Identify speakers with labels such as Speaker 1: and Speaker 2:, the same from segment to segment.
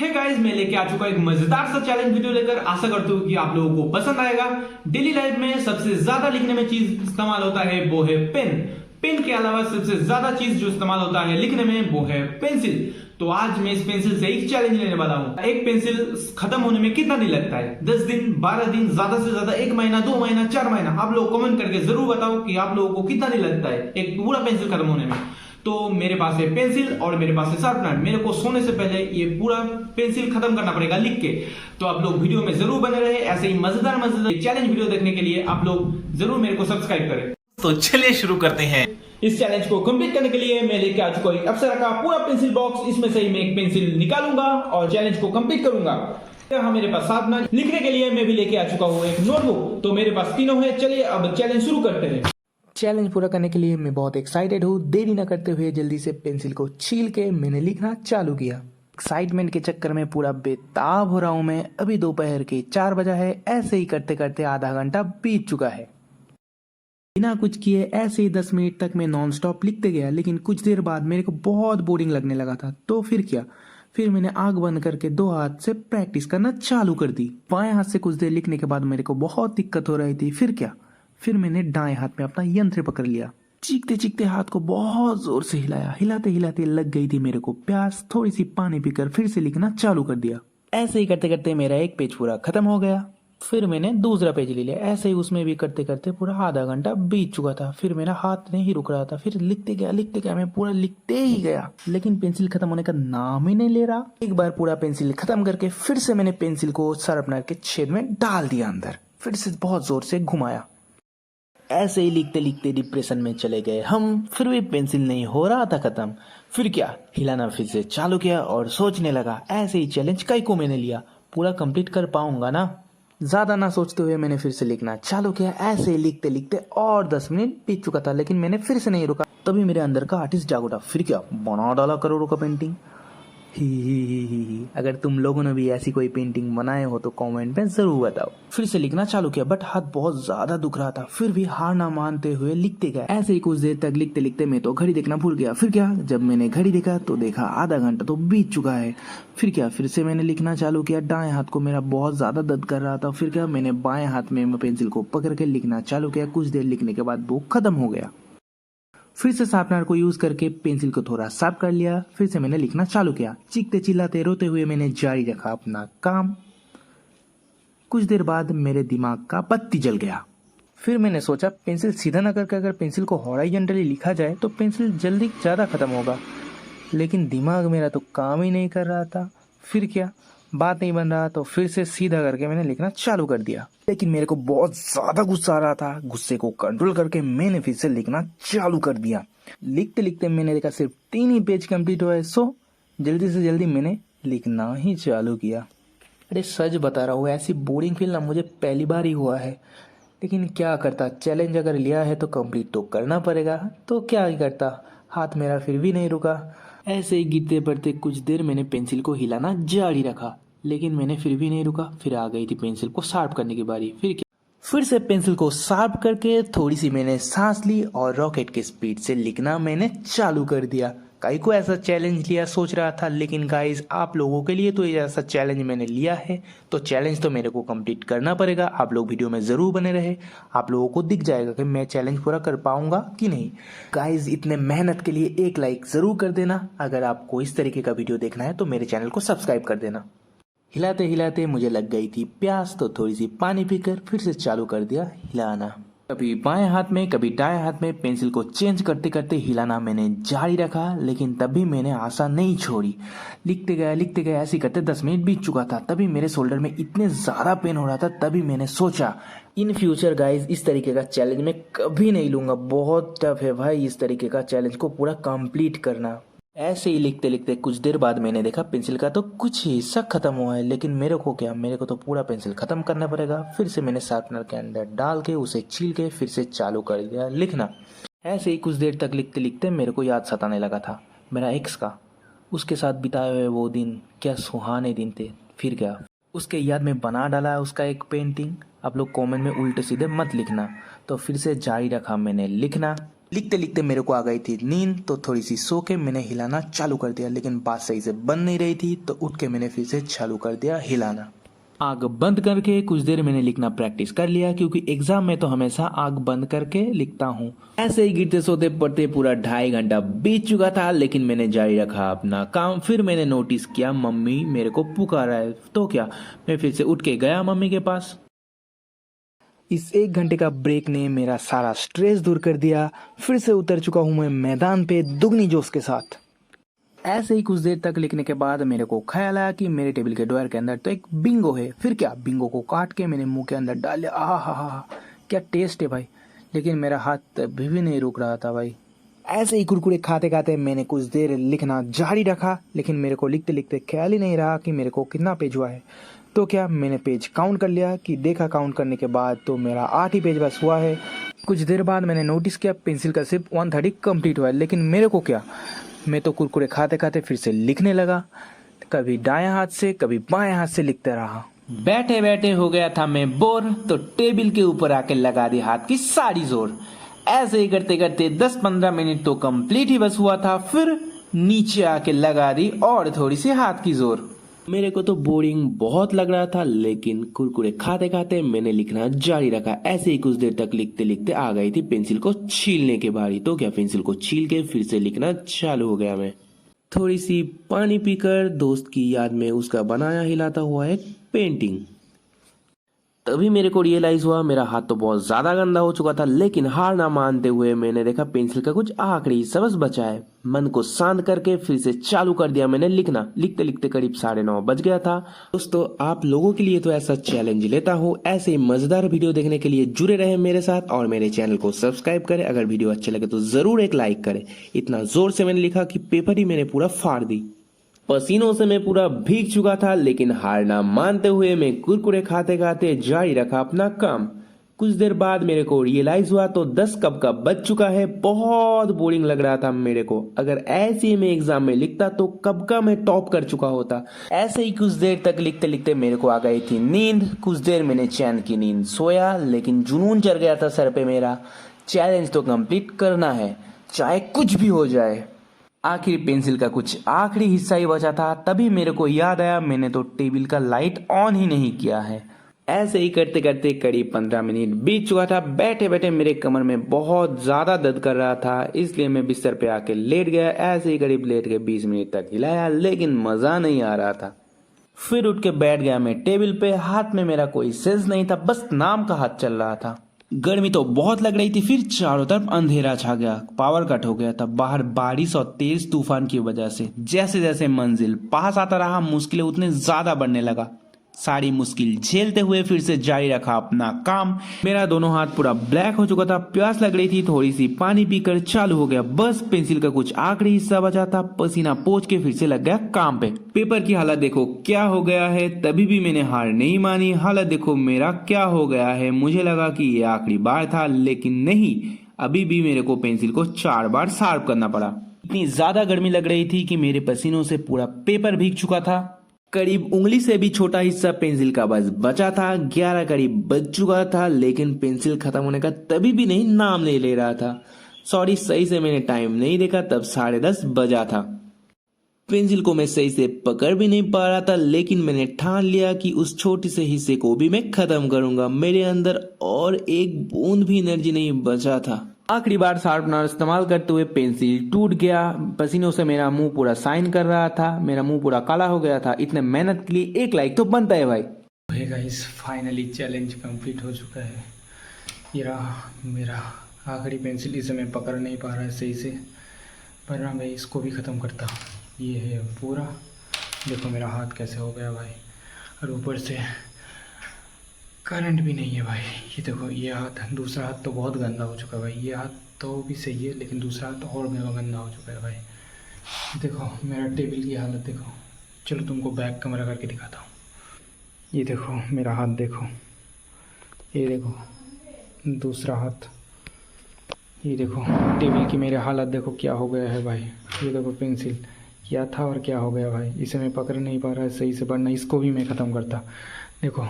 Speaker 1: Hey guys, मैं लेके आ चुका एक मजेदार सा चैलेंज वीडियो लेकर। आशा करता हूँ कि आप लोगों को पसंद आएगा। डेली लाइफ में सबसे ज्यादा लिखने में चीज इस्तेमाल होता है वो है पेन। पेन के अलावा सबसे ज्यादा चीज जो इस्तेमाल होता है लिखने में वो है पेंसिल। तो आज मैं इस पेंसिल से एक चैलेंज लेने वाला हूँ। एक पेंसिल खत्म होने में कितना दिन लगता है? 10 दिन, 12 दिन, ज्यादा से ज्यादा 1 महीना, 2 महीना, 4 महीना? आप लोग कमेंट करके जरूर बताओ कि आप लोगों को कितना दिन लगता है एक पूरा पेंसिल खत्म होने में। तो मेरे पास है पेंसिल और मेरे पास है शार्पनर। मेरे को सोने से पहले ये पूरा पेंसिल खत्म करना पड़ेगा लिख के। तो आप लोग वीडियो में जरूर बने रहे। ऐसे ही मजेदार मजेदार चैलेंज वीडियो देखने के लिए आप लोग जरूर मेरे को सब्सक्राइब करें।
Speaker 2: तो चलिए शुरू करते हैं।
Speaker 1: इस चैलेंज को कंप्लीट करने के लिए मैं लेके आ चुका हूं अप्सरा का पूरा पेंसिल बॉक्स। इसमें से ही मैं एक पेंसिल निकालूंगा और चैलेंज को कंप्लीट करूंगा। यहाँ मेरे पास शार्पनर, लिखने के लिए मैं भी लेके आ चुका हूँ एक नोटबुक। तो मेरे पास तीनों है। चलिए अब चैलेंज शुरू करते हैं।
Speaker 3: चैलेंज पूरा करने के लिए मैं बहुत एक्साइटेड हूँ। देरी न करते हुए जल्दी से पेंसिल को छील के मैंने लिखना चालू किया। एक्साइटमेंट के चक्कर में पूरा बेताब हो रहा हूँ मैं। अभी दोपहर के 4 बजा है। ऐसे ही करते करते आधा घंटा बीत चुका है। बिना कुछ किए ऐसे ही 10 मिनट तक मैं नॉन स्टॉप लिखते गया। लेकिन कुछ देर बाद मेरे को बहुत बोरिंग लगने लगा था। तो फिर क्या, फिर मैंने आंख बंद करके 2 हाथ से प्रैक्टिस करना चालू कर दी। बाएं हाथ से कुछ देर लिखने के बाद मेरे को बहुत दिक्कत हो रही थी। फिर क्या, फिर मैंने दाएं हाथ में अपना यंत्र पकड़ लिया। चीखते चीखते हाथ को बहुत जोर से हिलाया। हिलाते हिलाते लग गई थी मेरे को प्यास। थोड़ी सी पानी पीकर फिर से लिखना चालू कर दिया। ऐसे ही करते करते मेरा एक पेज पूरा खत्म हो गया। फिर मैंने दूसरा पेज ले लिया। ऐसे ही उसमें भी करते करते पूरा आधा घंटा बीत चुका था। फिर मेरा हाथ नहीं रुक रहा था। फिर लिखते गया मैं पूरा लिखते ही गया। लेकिन पेंसिल खत्म होने का नाम ही नहीं ले रहा। एक बार पूरा पेंसिल खत्म करके फिर से मैंने पेंसिल को शार्पनर के छेद में डाल दिया अंदर। फिर से बहुत जोर से घुमाया। ऐसे ही लिखते लिखते डिप्रेशन में चले गए हम। फिर भी पेंसिल नहीं हो रहा था खत्म। फिर क्या, हिलाना फिर से चालू किया और सोचने लगा ऐसे ही चैलेंज कई को मैंने लिया, पूरा कंप्लीट कर पाऊंगा ना। ज्यादा ना सोचते हुए मैंने फिर से लिखना चालू किया। ऐसे ही लिखते लिखते और 10 मिनट बीत चुका था। लेकिन मैंने फिर से नहीं रुका। तभी मेरे अंदर का आर्टिस्ट जाग उठा। फिर क्या, बना डाला करोड़ों का पेंटिंग। ही। अगर तुम लोगों ने भी ऐसी कोई पेंटिंग बनाए हो तो कमेंट में जरूर बताओ। फिर से लिखना चालू किया बट हाथ बहुत ज्यादा दुख रहा था। फिर भी हार ना मानते हुए लिखते गए। ऐसे ही कुछ देर तक लिखते लिखते मैं तो घड़ी देखना भूल गया। फिर क्या, जब मैंने घड़ी देखा तो देखा आधा घंटा तो बीत चुका है। फिर क्या, फिर से मैंने लिखना चालू किया। दाएं हाथ को मेरा बहुत ज्यादा दर्द कर रहा था। फिर क्या, मैंने बाएं हाथ में पेंसिल को पकड़ के लिखना चालू किया। कुछ देर लिखने के बाद वो खत्म हो गया। फिर से शार्पनर को यूज करके पेंसिल को थोड़ा साफ कर लिया। फिर से मैंने लिखना चालू किया। चीखते चिल्लाते रोते हुए मैंने जारी रखा अपना काम। कुछ देर बाद मेरे दिमाग का बत्ती जल गया। फिर मैंने सोचा पेंसिल सीधा न करके अगर पेंसिल को हॉरिजॉन्टली लिखा जाए तो पेंसिल जल्दी ज्यादा खत्म होगा। लेकिन दिमाग मेरा तो काम ही नहीं कर रहा था। फिर क्या, बात नहीं बन रहा तो फिर से सीधा करके मैंने लिखना चालू कर दिया। लेकिन मेरे को बहुत ज्यादा गुस्सा आ रहा था। गुस्से को कंट्रोल करके मैंने फिर से लिखना चालू कर दिया। लिखते लिखते मैंने देखा सिर्फ 3 ही पेज कंप्लीट हुए। सो जल्दी से जल्दी मैंने लिखना ही चालू किया। अरे सच बता रहा हूँ, ऐसी बोरिंग फील ना मुझे पहली बार ही हुआ है। लेकिन क्या करता, चैलेंज अगर लिया है तो कंप्लीट तो करना पड़ेगा। तो क्या ही करता, हाथ मेरा फिर भी नहीं रुका। ऐसे ही गिरते पड़ते कुछ देर मैंने पेंसिल को हिलाना जारी रखा। लेकिन मैंने फिर भी नहीं रुका। फिर आ गई थी पेंसिल को शार्प करने की बारी। फिर क्या, फिर से पेंसिल को शार्प करके थोड़ी सी मैंने सांस ली और रॉकेट की स्पीड से लिखना मैंने चालू कर दिया। काई को ऐसा चैलेंज लिया सोच रहा था, लेकिन गाइस आप लोगों के लिए तो ये ऐसा चैलेंज मैंने लिया है। तो चैलेंज तो मेरे को कंप्लीट करना पड़ेगा। आप लोग वीडियो में जरूर बने रहे। आप लोगों को दिख जाएगा कि मैं चैलेंज पूरा कर पाऊंगा कि नहीं। गाइस इतने मेहनत के लिए एक लाइक जरूर कर देना। अगर आपको इस तरीके का वीडियो देखना है तो मेरे चैनल को सब्सक्राइब कर देना। हिलाते हिलाते मुझे लग गई थी प्यास। तो थोड़ी सी पानी पीकर फिर से चालू कर दिया हिलाना। कभी बाएं हाथ में कभी दाएं हाथ में पेंसिल को चेंज करते करते हिलाना मैंने जारी रखा। लेकिन तभी मैंने आशा नहीं छोड़ी। लिखते गया ऐसे करते 10 मिनट बीत चुका था। तभी मेरे शोल्डर में इतने ज्यादा पेन हो रहा था। तभी मैंने सोचा इन फ्यूचर गाइज इस तरीके का चैलेंज मैं कभी नहीं लूंगा। बहुत टफ है भाई इस तरीके का चैलेंज को पूरा कंप्लीट करना। ऐसे ही लिखते लिखते कुछ देर बाद मैंने देखा पेंसिल का तो कुछ हिस्सा खत्म हुआ है। लेकिन मेरे को क्या, मेरे को तो पूरा पेंसिल खत्म करना पड़ेगा। फिर से मैंने शार्पनर के अंदर डाल के उसे छील के फिर से चालू कर दिया लिखना। ऐसे ही कुछ देर तक लिखते लिखते मेरे को याद सताने लगा था मेरा एक्स का। उसके साथ बिताए हुए वो दिन क्या सुहाने दिन थे। फिर क्या, उसके याद में बना डाला उसका एक पेंटिंग। आप लोग कमेंट में उल्टे सीधे मत लिखना। तो फिर से जारी रखा मैंने लिखना। लिखते लिखते मेरे को आ गई थी नींद, तो थोड़ी सी सो के मैंने हिलाना चालू कर दिया, लेकिन बात सही से बन नहीं रही थी, तो उठ के मैंने फिर से चालू कर दिया हिलाना। आग बंद करके कुछ देर मैंने लिखना प्रैक्टिस कर लिया, क्योंकि एग्जाम में तो हमेशा आग बंद करके लिखता हूँ। ऐसे ही गिरते सोते पढ़ते पूरा 2.5 घंटा बीत चुका था, लेकिन मैंने जारी रखा अपना काम। फिर मैंने नोटिस किया मम्मी मेरे को पुकारा है, तो क्या, मैं फिर से उठ के गया मम्मी के पास। इस 1 घंटे का ब्रेक ने मेरा सारा स्ट्रेस दूर कर दिया। फिर से उतर चुका हूँ मैं मैदान पे दुगनी जोश के साथ। ऐसे ही कुछ देर तक लिखने के बाद मेरे को ख्याल आया कि मेरे टेबल के ड्रॉअर के अंदर तो एक बिंगो है। फिर क्या, बिंगो को काट के मैंने मुंह के अंदर डाल लिया। आहा हा हा, क्या टेस्ट है भाई। लेकिन मेरा हाथ अभी भी नहीं रुक रहा था भाई। ऐसे ही कुरकुरे खाते खाते मैंने कुछ देर लिखना जारी रखा, लेकिन मेरे को लिखते लिखते ख्याल ही नहीं रहा कि मेरे को कितना पेज हुआ है। तो क्या, मैंने पेज काउंट कर लिया कि देखा काउंट करने के बाद तो मेरा 8 ही पेज बस हुआ है। कुछ देर बाद मैंने नोटिस किया पेंसिल का सिर्फ 130 कंप्लीट हुआ है। लेकिन मेरे को क्या, मैं तो कुरकुरे खाते खाते फिर से लिखने लगा। कभी दायां हाथ से कभी बाएं हाथ से लिखते रहा। बैठे बैठे हो गया था मैं बोर, तो टेबल के ऊपर आके लगा दी हाथ की सारी जोर। ऐसे ही करते करते 10-15 मिनट तो कंप्लीट ही बस हुआ था। फिर नीचे आके लगा दी और थोड़ी सी हाथ की जोर। मेरे को तो बोरिंग बहुत लग रहा था, लेकिन कुरकुरे खाते खाते मैंने लिखना जारी रखा। ऐसे ही कुछ देर तक लिखते लिखते आ गई थी पेंसिल को छीलने की बारी। तो क्या, पेंसिल को छील के फिर से लिखना चालू हो गया मैं। थोड़ी सी पानी पीकर दोस्त की याद में उसका बनाया हिलाता हुआ एक पेंटिंग। तभी मेरे को रियलाइज हुआ मेरा हाथ तो बहुत ज्यादा गंदा हो चुका था, लेकिन हार ना मानते हुए मैंने देखा पेंसिल का कुछ आखिरी हिस्सा बस बचा है। मन को शांत करके फिर से चालू कर दिया मैंने लिखना। लिखते लिखते करीब 9:30 बज गया था। दोस्तों, आप लोगों के लिए तो ऐसा चैलेंज लेता हूँ। ऐसे ही मजेदार वीडियो देखने के लिए जुड़े रहे मेरे साथ और मेरे चैनल को सब्सक्राइब करें। अगर वीडियो अच्छे लगे तो जरूर एक लाइक करें। इतना जोर से मैंने लिखा कि पेपर ही मैंने पूरा फाड़ दी। पसीनों से मैं पूरा भीग चुका था, लेकिन हार ना मानते हुए मैं कुरकुरे खाते खाते जारी रखा अपना काम। कुछ देर बाद मेरे को रियलाइज हुआ तो 10 कब का बज चुका है। बहुत बोरिंग लग रहा था मेरे को। अगर ऐसे ही मैं एग्जाम में लिखता तो कब का मैं टॉप कर चुका होता। ऐसे ही कुछ देर तक लिखते लिखते मेरे को आ गई थी नींद। कुछ देर मैंने चैन की नींद सोया, लेकिन जुनून चढ़ गया था सर पे मेरा। चैलेंज तो कंप्लीट करना है, चाहे कुछ भी हो जाए। आखिर पेंसिल का कुछ आखिरी हिस्सा ही बचा था। तभी मेरे को याद आया मैंने तो टेबल का लाइट ऑन ही नहीं किया है। ऐसे ही करते करते करीब 15 मिनट बीत चुका था। बैठे बैठे मेरे कमर में बहुत ज्यादा दर्द कर रहा था, इसलिए मैं बिस्तर पे आके लेट गया। ऐसे ही करीब लेट के 20 मिनट तक हिलाया, लेकिन मजा नहीं आ रहा था। फिर उठ के बैठ गया मैं टेबल पे। हाथ में मेरा कोई सेंस नहीं था, बस नाम का हाथ चल रहा था। गर्मी तो बहुत लग रही थी। फिर चारों तरफ अंधेरा छा गया, पावर कट हो गया था। बाहर बारिश और तेज तूफान की वजह से जैसे जैसे मंजिल पास आता रहा, मुश्किलें उतने ज्यादा बढ़ने लगा। सारी मुश्किल झेलते हुए फिर से जारी रखा अपना काम। मेरा दोनों हाथ पूरा ब्लैक हो चुका था। प्यास लग रही थी, थोड़ी सी पानी पीकर चालू हो गया। बस पेंसिल का कुछ आखिरी हिस्सा बचा था। पसीना पोंछ के फिर से लग गया काम पे। पेपर की हालत देखो क्या हो गया है। तभी भी मैंने हार नहीं मानी। हालत देखो मेरा क्या हो गया है। मुझे लगा कि ये आखिरी बार था, लेकिन नहीं, अभी भी मेरे को पेंसिल को 4 बार शार्प करना पड़ा। इतनी ज्यादा गर्मी लग रही थी कि मेरे पसीनों से पूरा पेपर भीग चुका था। करीब उंगली से भी छोटा हिस्सा पेंसिल का बस बचा था। 11 करीब बज चुका था, लेकिन पेंसिल खत्म होने का तभी भी नहीं नाम नहीं ले रहा था। सॉरी, सही से मैंने टाइम नहीं देखा, तब 10:30 बजा था। पेंसिल को मैं सही से पकड़ भी नहीं पा रहा था, लेकिन मैंने ठान लिया कि उस छोटे से हिस्से को भी मैं खत्म करूंगा। मेरे अंदर और एक बूंद भी एनर्जी नहीं बचा था। आखिरी बार शार्पनर इस्तेमाल करते हुए पेंसिल टूट गया। पसीनों से मेरा मुंह पूरा साइन कर रहा था। मेरा मुंह पूरा काला हो गया था। इतने मेहनत के लिए एक लाइक तो बनता है भाई।
Speaker 4: Hey guys, finally challenge complete हो चुका है। ये रहा मेरा आखिरी पेंसिल। इसे मैं पकड़ नहीं पा रहा है सही से, वरना मैं इसको भी ख़त्म करता। ये है पूरा, देखो मेरा हाथ कैसे हो गया भाई। और ऊपर से करंट भी नहीं है भाई। ये देखो, ये हाथ, दूसरा हाथ तो बहुत गंदा हो चुका है भाई। ये हाथ तो भी सही है, लेकिन दूसरा हाथ और मेरा गंदा हो चुका है भाई। देखो मेरा टेबल की हालत देखो। चलो तुमको बैक कैमरा करके दिखाता हूँ। ये देखो मेरा हाथ देखो, ये देखो दूसरा हाथ, ये देखो टेबल की मेरे हालत देखो क्या हो गया है भाई। ये देखो पेंसिल क्या था और क्या हो गया भाई। इसे मैं पकड़ नहीं पा रहा है सही से, वरना इसको भी मैं ख़त्म करता। देखो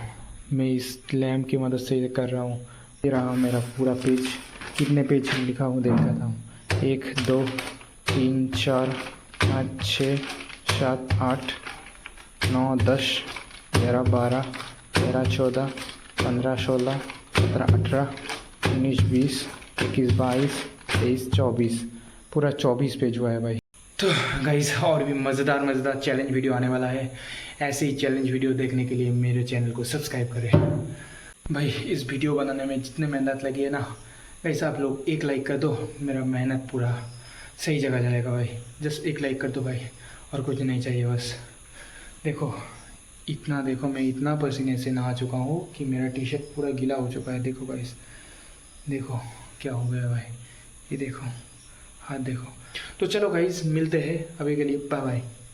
Speaker 4: मैं इस लैम्प की मदद से कर रहा हूँ। ये रहा मेरा पूरा पेज। कितने पेज लिखा हूँ देख लेता हूँ। 1 2 3 4 5 6 7 8 9 10 11 12 13 14 15 16 17 18 19 20 21 22 23 24 पूरा 24 पेज हुआ है भाई। तो गाइस और भी मज़ेदार चैलेंज वीडियो आने वाला है। ऐसे ही चैलेंज वीडियो देखने के लिए मेरे चैनल को सब्सक्राइब करें। भाई इस वीडियो बनाने में जितने मेहनत लगी है ना गाइस, आप लोग एक लाइक कर दो, मेरा मेहनत पूरा सही जगह जाएगा भाई। जस्ट एक लाइक कर दो भाई, और कुछ नहीं चाहिए बस। देखो इतना, देखो मैं इतना पसीने से नहा चुका हूँ कि मेरा टी शर्ट पूरा गीला हो चुका है। देखो गाइस, देखो क्या हो गया भाई, ये देखो हाथ देखो। तो चलो गाइस मिलते हैं, अभी के लिए बाय बाय।